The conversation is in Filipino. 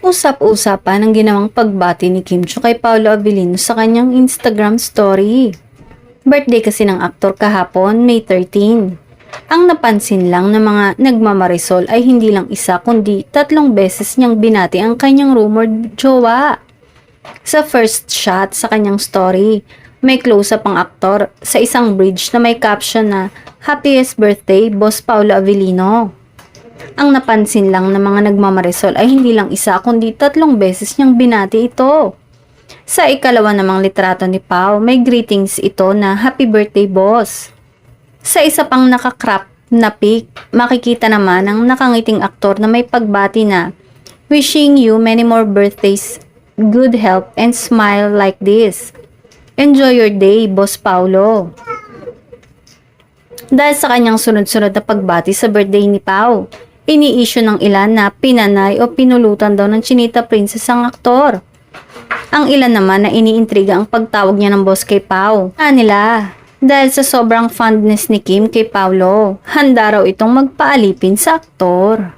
Usap-usapan ang ginawang pagbati ni Kim Chiu kay Paolo Avellino sa kanyang Instagram story. Birthday kasi ng aktor kahapon, May 13. Ang napansin lang ng mga nagmamarisol ay hindi lang isa kundi 3 beses niyang binati ang kanyang rumored jowa. Sa first shot sa kanyang story, may close-up ang aktor sa isang bridge na may caption na "Happiest birthday, Boss Paolo Avellino." Ang napansin lang ng mga nagmamarisol ay hindi lang isa kundi 3 beses niyang binati ito. Sa ikalawa namang litrato ni Pao, may greetings ito na "Happy birthday, boss." Sa isa pang nakakrop na pic, makikita naman ang nakangiting aktor na may pagbati na "Wishing you many more birthdays, good health, and smile like this. Enjoy your day, Boss Paolo." Dahil sa kanyang sunod-sunod na pagbati sa birthday ni Pao, ini-issue ng ilan na pinanay o pinulutan daw ng Chinita Princess ang aktor. Ang ilan naman na iniintriga ang pagtawag niya ng boss kay Pao. Nila, dahil sa sobrang fondness ni Kim kay Paolo, handa raw itong magpaalipin sa aktor.